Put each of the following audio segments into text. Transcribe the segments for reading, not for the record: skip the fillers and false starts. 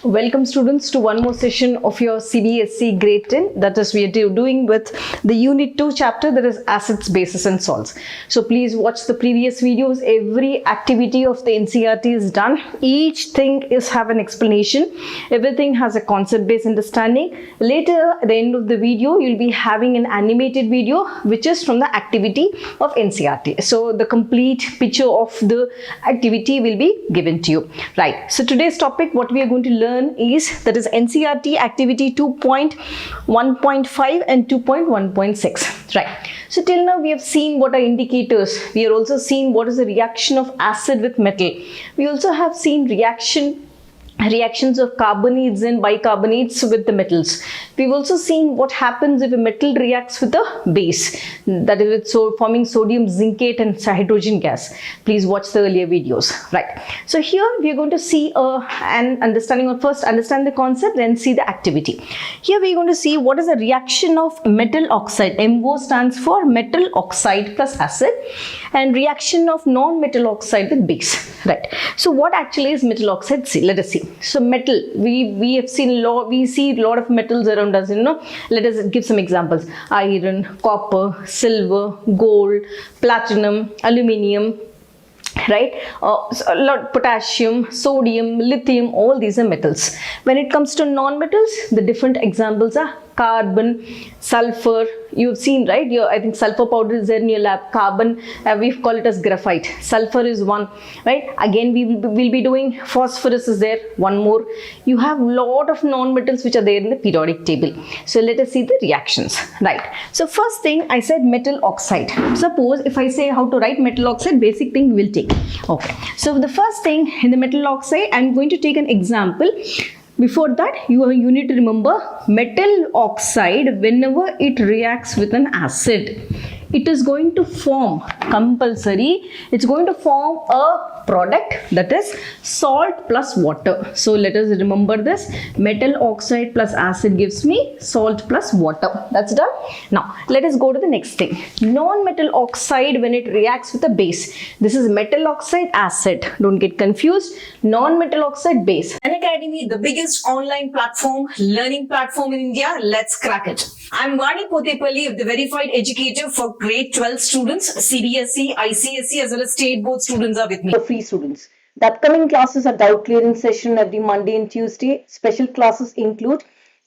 Welcome students to one more session of your CBSE grade 10, that is we are doing with the unit 2 chapter, that is acids, bases and salts. So please watch the previous videos. Every activity of the NCERT is done. Each thing is have an explanation. Everything has a concept based understanding. Later at the end of the video you'll be having an animated video which is from the activity of NCERT. So the complete picture of the activity will be given to you. Right. So today's topic, what we are going to learn is, that is NCERT activity 2.1.5 and 2.1.6. right. So till now we have seen what are indicators. We are also seen what is the reaction of acid with metal. We also have seen reactions of carbonates and bicarbonates with the metals. We've also seen what happens if a metal reacts with a base, that is with forming sodium zincate and hydrogen gas. Please watch the earlier videos. Right. So here we are going to see an understanding of, first understand the concept, then see the activity. Here we are going to see what is the reaction of metal oxide. MO stands for metal oxide plus acid, and reaction of non-metal oxide with base. Right. So what actually is metal oxide? See, let us see. So metal, we have seen we see a lot of metals around us, Let us give some examples. Iron, copper, silver, gold, platinum, aluminium, right? Potassium, sodium, lithium, all these are metals. When it comes to non-metals, the different examples are carbon, sulfur. You've seen, right? I think sulfur powder is there in your lab. Carbon, we call it as graphite. Sulfur is one, right? Again, we will be doing phosphorus is there. One more. You have lot of non-metals which are there in the periodic table. So let us see the reactions, right? So first thing I said metal oxide. Suppose if I say how to write metal oxide, basic thing we'll take. Okay. So the first thing in the metal oxide, I'm going to take an example. Before that, you need to remember metal oxide, whenever it reacts with an acid, it is going to form compulsory, it's going to form a product, that is salt plus water. So let us remember this, metal oxide plus acid gives me salt plus water. That's done. Now let us go to the next thing. Non-metal oxide, when it reacts with a base, this is metal oxide acid, don't get confused. Non-metal oxide base. Unacademy, the biggest online platform, learning platform in India. Let's crack it. I'm Vani Potepalli, the verified educator for grade 12 students. CBSE, ICSE as well as state board students are with me. For free students. The upcoming classes are doubt clearing session every Monday and Tuesday. Special classes include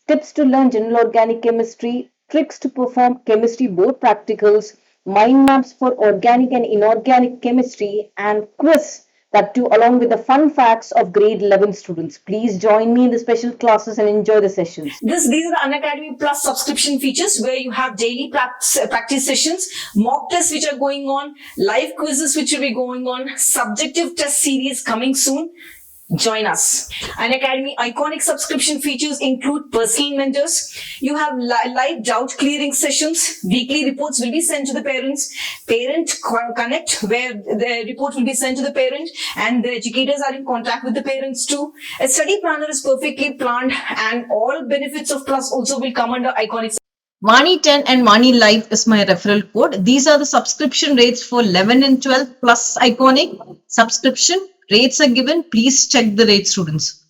tips to learn general organic chemistry, tricks to perform chemistry board practicals, mind maps for organic and inorganic chemistry, and quiz, that too along with the fun facts of grade 11 students. Please join me in the special classes and enjoy the sessions. These are the Unacademy Plus subscription features where you have daily practice sessions, mock tests which are going on, live quizzes which will be going on, subjective test series coming soon. Join us. Unacademy iconic subscription features include personal mentors. You have live doubt clearing sessions. Weekly reports will be sent to the parents. Parent Connect, where the report will be sent to the parent and the educators are in contact with the parents too. A study planner is perfectly planned and all benefits of Plus also will come under iconic. Vani 10 and Vani Live is my referral code. These are the subscription rates for 11 and 12 plus iconic subscription. Rates are given. Please check the rates, students.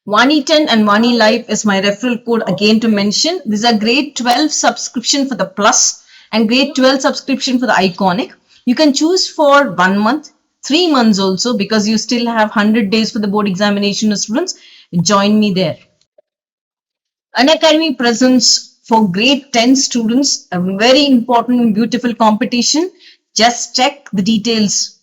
Vani 10 and Vani Live is my referral code again to mention. These are grade 12 subscription for the plus and grade 12 subscription for the iconic. You can choose for 1 month, 3 months also, because you still have 100 days for the board examination, students. Join me there. Unacademy presents for grade 10 students a very important and beautiful competition. Just check the details.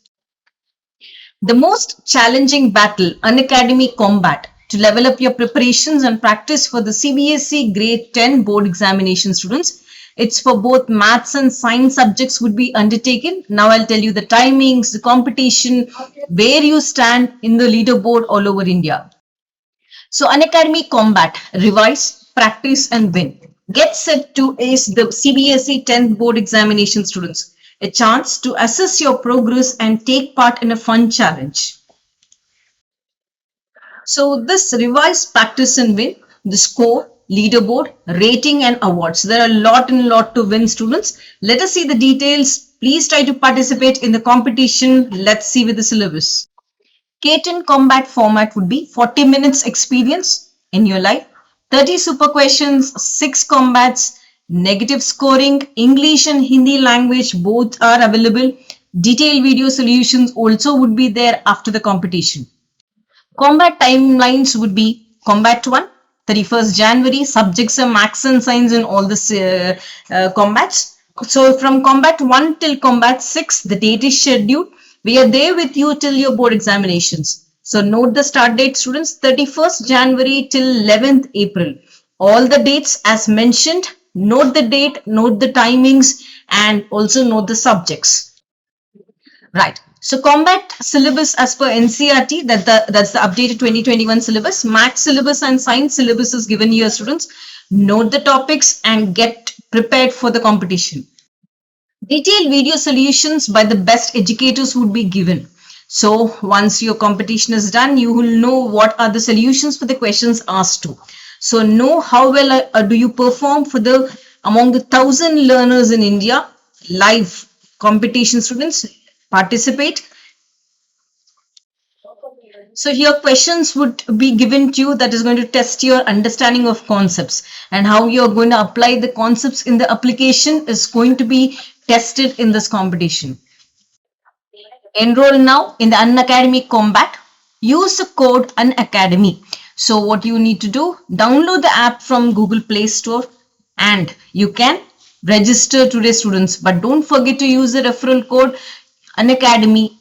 The most challenging battle, Unacademy Combat, to level up your preparations and practice for the CBSE grade 10 board examination, students. It's for both maths and science subjects would be undertaken. Now I'll tell you the timings, the competition, where you stand in the leaderboard all over India. So Unacademy Combat, revise, practice and win. Get set to ace the CBSE 10th board examination, students. A chance to assess your progress and take part in a fun challenge. So this revise, practice and win, the score, leaderboard, rating and awards. There are a lot to win, students. Let us see the details. Please try to participate in the competition. Let's see with the syllabus. K10 combat format would be 40 minutes experience in your life, 30 super questions, 6 combats, negative scoring, English and Hindi language both are available. Detailed video solutions also would be there after the competition. Combat timelines would be Combat 1, 31st January, subjects are maths and science in all the combats. So from Combat 1 till Combat 6, the date is scheduled. We are there with you till your board examinations. So note the start date, students, 31st January till 11th April. All the dates as mentioned, note the date, note the timings, and also note the subjects. Right. So combat syllabus as per NCERT, that's the updated 2021 syllabus. Maths syllabus and science syllabus is given here, students. Note the topics and get prepared for the competition. Detailed video solutions by the best educators would be given. So once your competition is done, you will know what are the solutions for the questions asked to. So know how well do you perform for the among the 1,000 learners in India. Live competition, students, participate. So here questions would be given to you that is going to test your understanding of concepts, and how you are going to apply the concepts in the application is going to be tested in this competition. Enroll now in the Unacademy Combat. Use the code Unacademy. So what you need to do, download the app from Google Play Store and you can register today, students, but don't forget to use the referral code Unacademy.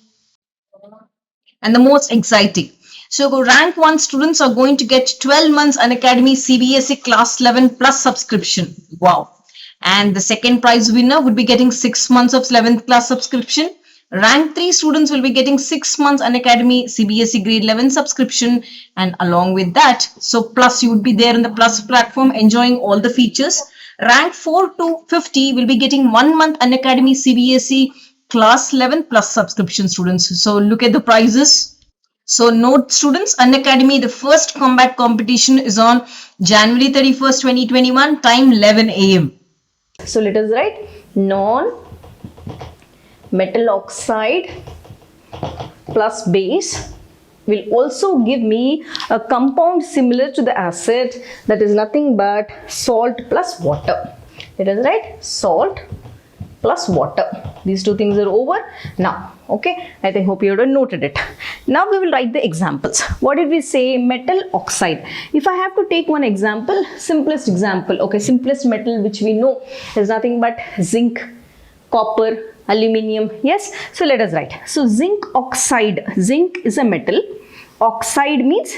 And the most exciting, so rank 1 students are going to get 12 months Unacademy CBSE class 11 plus subscription. Wow. And the second prize winner would be getting 6 months of 11th class subscription. Rank 3 students will be getting 6 months Unacademy CBSE grade 11 subscription, and along with that, so plus you would be there in the plus platform enjoying all the features. Rank 4 to 50 will be getting 1 month Unacademy CBSE class 11 plus subscription, students. So look at the prizes. So note, students, Unacademy, the first combat competition is on January 31st, 2021, time 11 a.m. So let us write non metal oxide plus base will also give me a compound similar to the acid, that is nothing but salt plus water. Let us write salt plus water. These two things are over now. Okay, I think hope you have noted it. Now we will write the examples. What did we say? Metal oxide. If I have to take one example, simplest example, okay, simplest metal which we know is nothing but zinc, copper, aluminium. Yes, so let us write. So zinc oxide, zinc is a metal, oxide means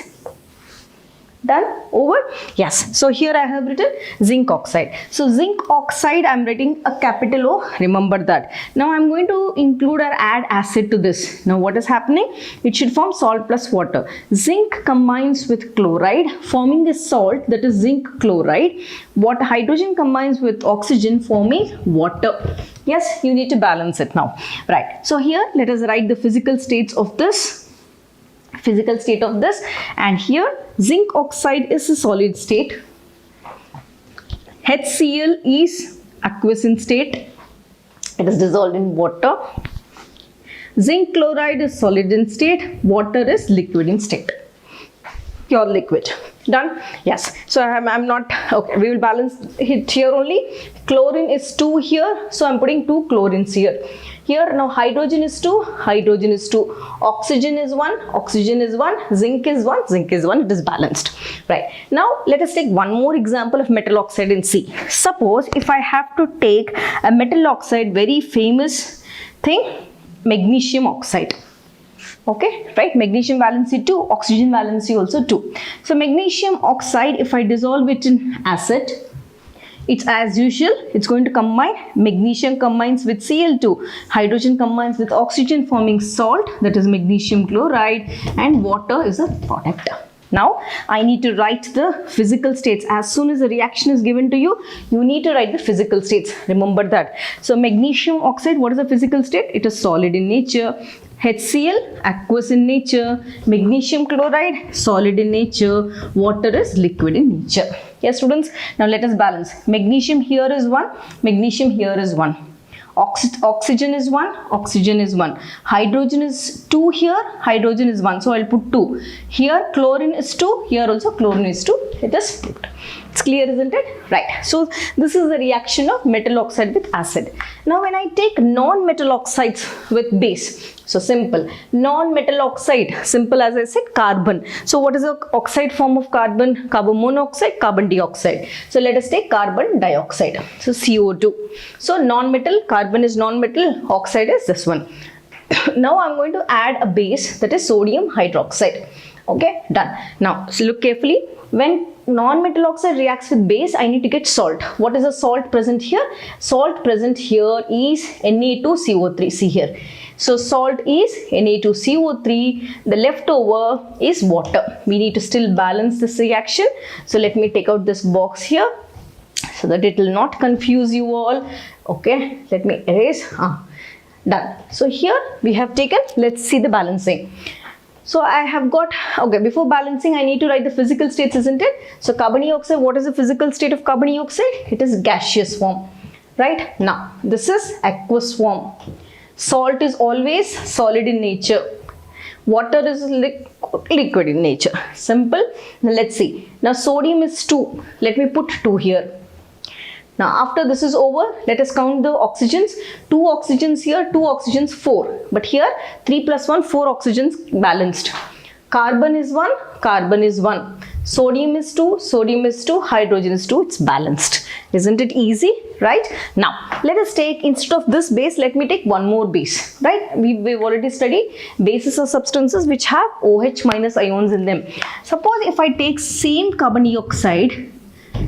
done, over. Yes, so here I have written zinc oxide. So zinc oxide, I am writing a capital O, remember that. Now I am going to include or add acid to this. Now what is happening? It should form salt plus water. Zinc combines with chloride forming a salt, that is zinc chloride. What hydrogen combines with oxygen forming water. Yes, you need to balance it now. Right, so here let us write the physical states of this. And here zinc oxide is a solid state, HCl is aqueous in state, it is dissolved in water, zinc chloride is solid in state, water is liquid in state, pure liquid. Done? Yes. So I'm not, okay, we will balance it here only. Chlorine is 2 here, so I'm putting 2 chlorines here. Here now hydrogen is 2, hydrogen is 2, oxygen is 1, oxygen is 1, zinc is 1, zinc is 1, it is balanced. Right. Now let us take one more example of metal oxide and see. Suppose if I have to take a metal oxide, very famous thing, magnesium oxide. Okay, right, magnesium valency 2, oxygen valency also 2. So magnesium oxide, if I dissolve it in acid, it's as usual, it's going to combine, magnesium combines with Cl2, hydrogen combines with oxygen forming salt, that is magnesium chloride, and water is a product. Now I need to write the physical states. As soon as a reaction is given to you, you need to write the physical states, remember that. So magnesium oxide, what is the physical state? It is solid in nature. HCl, aqueous in nature. Magnesium chloride, solid in nature. Water is liquid in nature. Yes, students. Now let us balance. Magnesium here is 1, magnesium here is 1. Oxygen is 1, oxygen is 1. Hydrogen is 2 here, hydrogen is 1. So I'll put 2. Here chlorine is 2, here also chlorine is 2. It is put. It's clear, isn't it? Right. So this is the reaction of metal oxide with acid. Now when I take non-metal oxides with base, so simple, non-metal oxide, simple as I said, carbon. So what is the oxide form of carbon? Carbon monoxide, carbon dioxide. So let us take carbon dioxide. So CO2. So non-metal, carbon is non-metal, oxide is this one. Now I'm going to add a base, that is sodium hydroxide. Okay, done. Now so look carefully. When non-metal oxide reacts with base, I need to get salt. What is the salt present here? Salt present here is Na2CO3. See here. So salt is Na2CO3. The leftover is water. We need to still balance this reaction. So let me take out this box here so that it will not confuse you all. Okay, let me erase. Done. So here we have taken, let's see the balancing. So I have got, okay, before balancing I need to write the physical states, isn't it? So carbon dioxide, what is the physical state of carbon dioxide? It is gaseous form, right? Now this is aqueous form. Salt is always solid in nature. Water is liquid in nature. Simple. Now let's see. Now sodium is 2. Let me put 2 here. Now after this is over, let us count the oxygens. 2 oxygens here, 2 oxygens, 4. But here 3 plus 1, 4 oxygens balanced. Carbon is 1, carbon is 1. Sodium is 2, sodium is 2, hydrogen is 2. It's balanced. Isn't it easy? Right? Now let us take, instead of this base, let me take one more base. Right? We've already studied bases are substances which have OH minus ions in them. Suppose if I take same carbon dioxide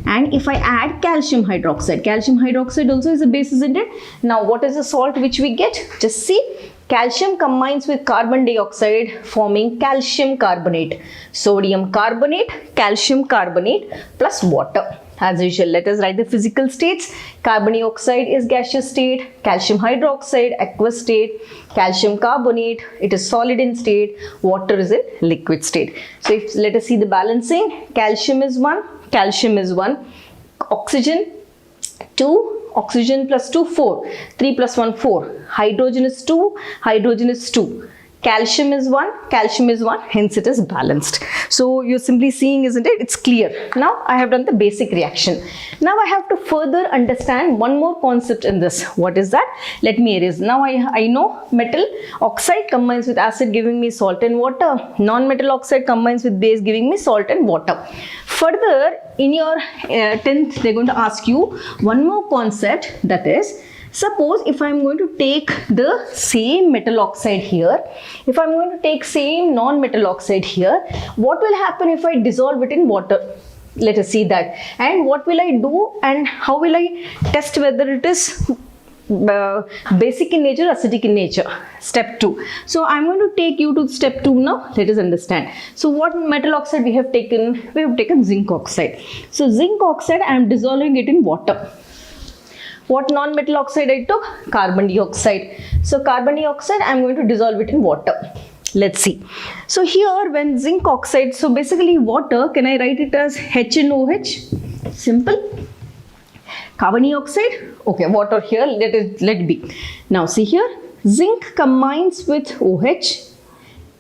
and if I add calcium hydroxide also is a base, isn't it? Now what is the salt which we get? Just see, calcium combines with carbon dioxide forming calcium carbonate. Sodium carbonate, calcium carbonate plus water. As usual, let us write the physical states. Carbon dioxide is gaseous state, calcium hydroxide aqueous state, calcium carbonate, it is solid in state, water is in liquid state. So if, let us see the balancing. Calcium is 1, calcium is 1, oxygen 2, oxygen plus 2, 4, 3 plus 1, 4, hydrogen is 2, hydrogen is 2, calcium is 1, calcium is 1, hence it is balanced. So you're simply seeing, isn't it? It's clear. Now I have done the basic reaction. Now I have to further understand one more concept in this. What is that? Let me erase. Now I know metal oxide combines with acid giving me salt and water. Non-metal oxide combines with base giving me salt and water. Further, in your 10th, they're going to ask you one more concept, that is, suppose if I'm going to take the same metal oxide here, if I'm going to take same non-metal oxide here, what will happen if I dissolve it in water? Let us see that. And what will I do and how will I test whether it is basic in nature, acidic in nature? Step 2. So I'm going to take you to step 2 now. Let us understand. So what metal oxide we have taken? We have taken zinc oxide. So zinc oxide, I am dissolving it in water. What non-metal oxide I took? Carbon dioxide. So carbon dioxide, I am going to dissolve it in water. Let's see. So here when zinc oxide, so basically water, can I write it as HNOH? Simple. Carbon dioxide, okay, water here, let it be. Now see here, zinc combines with OH,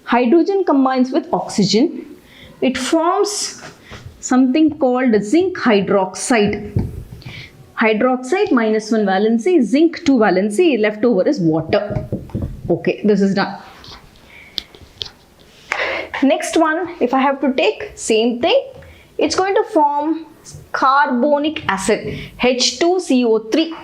hydrogen combines with oxygen. It forms something called zinc hydroxide. Hydroxide minus 1 valency, zinc 2 valency, left over is water. Okay, this is done. Next one, if I have to take same thing, it's going to form carbonic acid, H2CO3.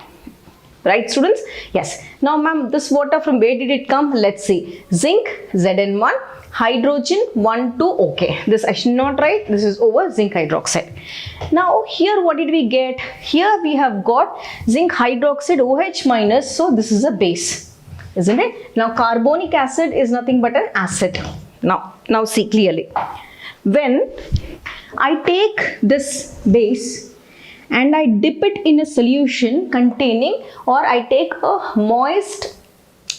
Right, students? Yes. Now, ma'am, this water from where did it come? Let's see. Zinc, Zn1, hydrogen, 1, 2. Okay, this I should not write. This is over zinc hydroxide. Now, here what did we get? Here we have got zinc hydroxide OH minus. So, this is a base, isn't it? Now, carbonic acid is nothing but an acid. Now see clearly. When I take this base and I dip it in a solution containing, or I take a moist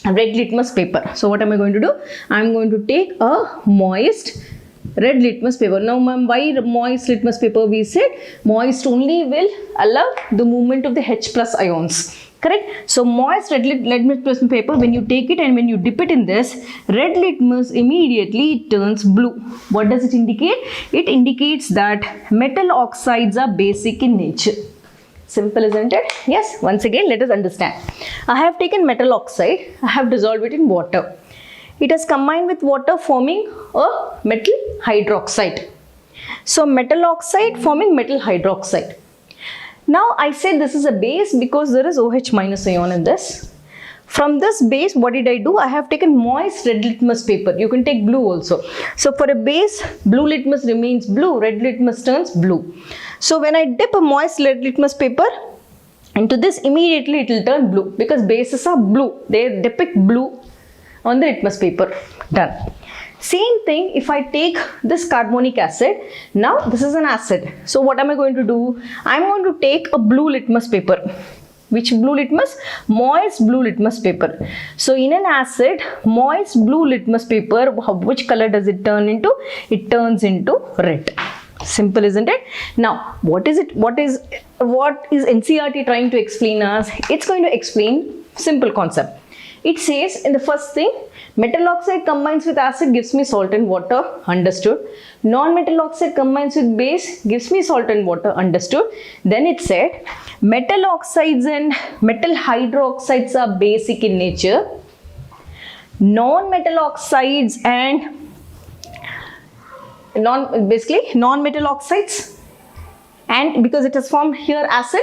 red litmus paper. So what am I going to do? I am going to take a moist red litmus paper. Now ma'am, why moist litmus paper? We said moist only will allow the movement of the H plus ions. Correct? So moist red litmus paper, when you take it and when you dip it in this, red litmus immediately turns blue. What does it indicate? It indicates that metal oxides are basic in nature. Simple, isn't it? Yes. Once again, let us understand. I have taken metal oxide. I have dissolved it in water. It has combined with water forming a metal hydroxide. So metal oxide forming metal hydroxide. Now I said this is a base because there is OH minus ion in this. From this base, what did I do? I have taken moist red litmus paper. You can take blue also. So for a base, blue litmus remains blue, red litmus turns blue. So when I dip a moist red litmus paper into this, immediately it will turn blue because bases are blue. They depict blue on the litmus paper. Done. Same thing if I take this carbonic acid. Now this is an acid. So what am I going to do? I'm going to take a blue litmus paper. Which blue litmus? Moist blue litmus paper. So in an acid, moist blue litmus paper, which color does it turn into? It turns into red. Simple, isn't it? Now what is NCERT trying to explain us? It's going to explain simple concept. It says in the first thing, metal oxide combines with acid gives me salt and water, understood. Non-metal oxide combines with base gives me salt and water, understood. Then it said metal oxides and metal hydroxides are basic in nature. Non-metal oxides and non-metal oxides, and because it has formed here acid,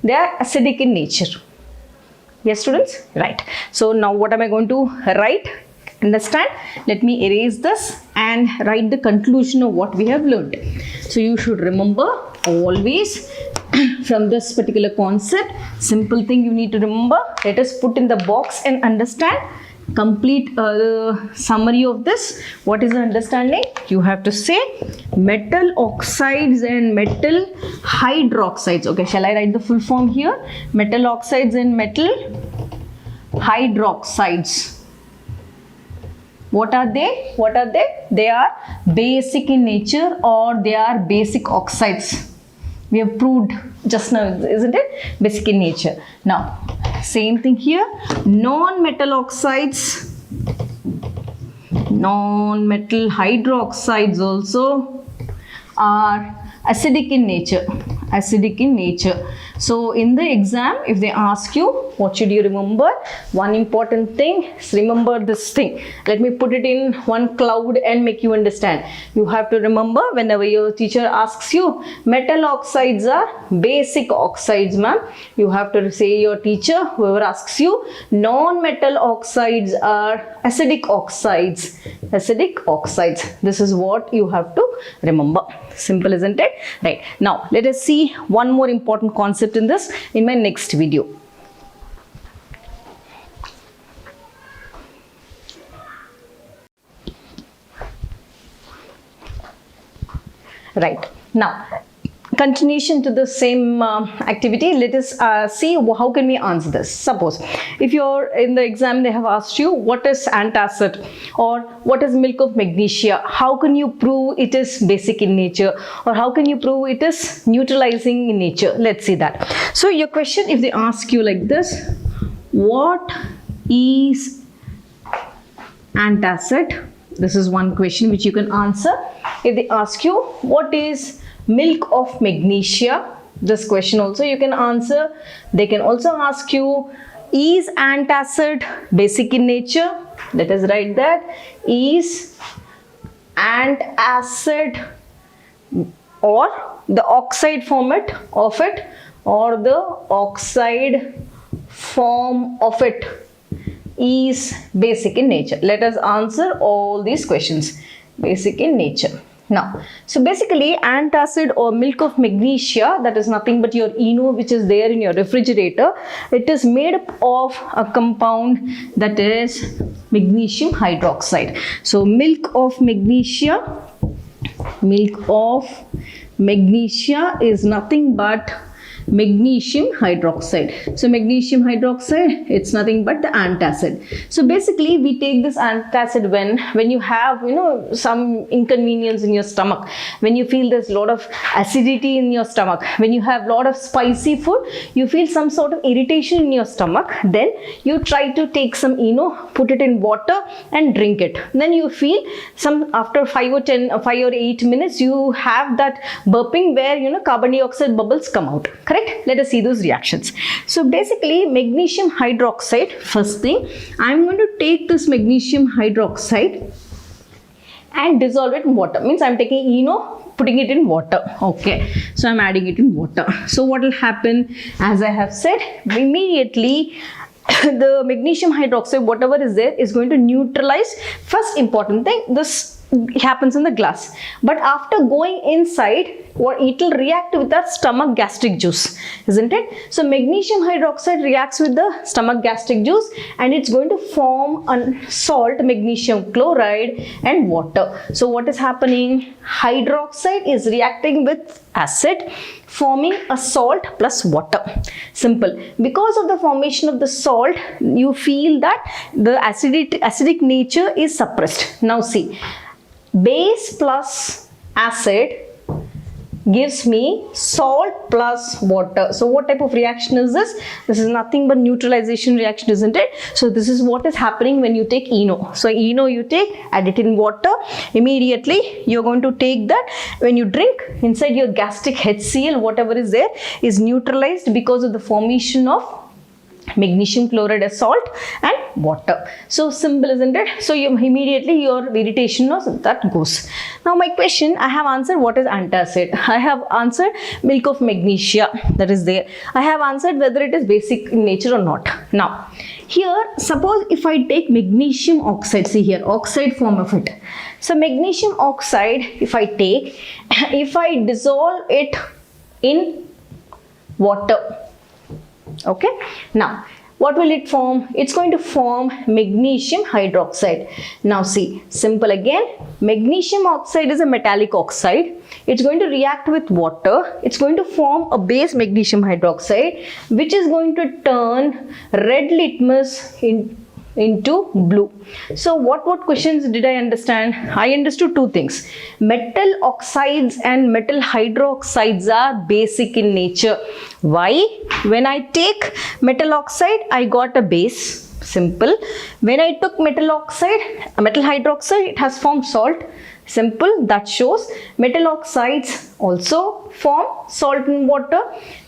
they are acidic in nature. Yes, students? Right. So now what am I going to write? Understand? Let me erase this and write the conclusion of what we have learned. So you should remember always from this particular concept, simple thing you need to remember. Let us put in the box and understand. Complete summary of this. What is the understanding? You have to say metal oxides and metal hydroxides. Okay, shall I write the full form here? Metal oxides and metal hydroxides. What are they? What are they? They are basic in nature, or they are basic oxides. We have proved just now, isn't it? Basic in nature. Now, same thing here. Non-metal oxides, non-metal hydroxides also are acidic in nature. Acidic in nature. So in the exam, if they ask you, what should you remember? One important thing is remember this thing. Let me put it in one cloud and make you understand. You have to remember whenever your teacher asks you, metal oxides are basic oxides, ma'am. You have to say your teacher, whoever asks you, non-metal oxides are acidic oxides. Acidic oxides. This is what you have to remember. Simple, isn't it? Right. Now, let us see one more important concept in this in my next video. Right. Now, continuation to the same activity, let us see how can we answer this. Suppose if you're in the exam, they have asked you what is antacid or what is milk of magnesia. How can you prove it is basic in nature, or how can you prove it is neutralizing in nature? Let's see that. So your question, if they ask you like this, what is antacid? This is one question which you can answer. If they ask you what is milk of magnesia, this question also you can answer. They can also ask you, is antacid basic in nature? Let us write that. Is antacid, or the oxide format of it, or the oxide form of it is basic in nature? Let us answer all these questions. Basic in nature. Now, so basically antacid or milk of magnesia, that is nothing but your ENO which is there in your refrigerator. It is made up of a compound that is magnesium hydroxide. So milk of magnesia is nothing but magnesium hydroxide. So magnesium hydroxide, it's nothing but the antacid. So basically we take this antacid when you have, you know, some inconvenience in your stomach, when you feel there's a lot of acidity in your stomach, when you have a lot of spicy food, you feel some sort of irritation in your stomach, then you try to take some ENO, put it in water and drink it. Then you feel some, after 5 or 8 minutes, you have that burping where, you know, carbon dioxide bubbles come out. Correct? Let us see those reactions. So basically magnesium hydroxide, first thing, I'm going to take this magnesium hydroxide and dissolve it in water. Means I'm taking ENO, putting it in water. Okay, so I'm adding it in water. So what will happen, as I have said, immediately the magnesium hydroxide, whatever is there, is going to neutralize. First important thing, this happens in the glass, but after going inside, what it will react with that stomach gastric juice, isn't it? So magnesium hydroxide reacts with the stomach gastric juice and it's going to form a salt, magnesium chloride and water. So what is happening? Hydroxide is reacting with acid, forming a salt plus water. Simple. Because of the formation of the salt, you feel that the acidic nature is suppressed. Now see, base plus acid gives me salt plus water. So what type of reaction is this? This is nothing but neutralization reaction, isn't it? So this is what is happening when you take ENO. So ENO you take, add it in water, immediately you're going to take that. When you drink, inside your gastric HCl, whatever is there, is neutralized because of the formation of magnesium chloride as salt and water. So simple, isn't it? So you immediately your irritation that goes. Now my question, I have answered what is antacid. I have answered milk of magnesia, that is there. I have answered whether it is basic in nature or not. Now here, suppose if I take magnesium oxide, see here, oxide form of it. So magnesium oxide, if I take, if I dissolve it in water, okay, now what will it form? It's going to form magnesium hydroxide. Now see, simple again, magnesium oxide is a metallic oxide. It's going to react with water. It's going to form a base magnesium hydroxide, which is going to turn red litmus into blue. So what questions did I understand? I understood two things. Metal oxides and metal hydroxides are basic in nature. Why? When I take metal oxide, I got a base. Simple. When I took metal hydroxide, it has formed salt. Simple. That shows metal oxides also form salt and water.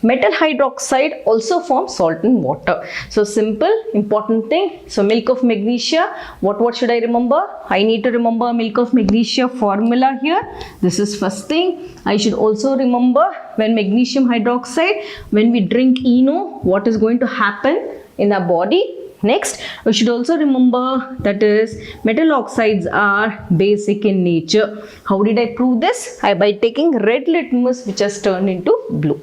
Metal hydroxide also forms salt and water. So simple, important thing. So milk of magnesia. What should I remember? I need to remember milk of magnesia formula here. This is first thing. I should also remember when magnesium hydroxide, when we drink ENO, what is going to happen in our body. Next, we should also remember that is metal oxides are basic in nature. How did I prove this? By taking red litmus which has turned into blue.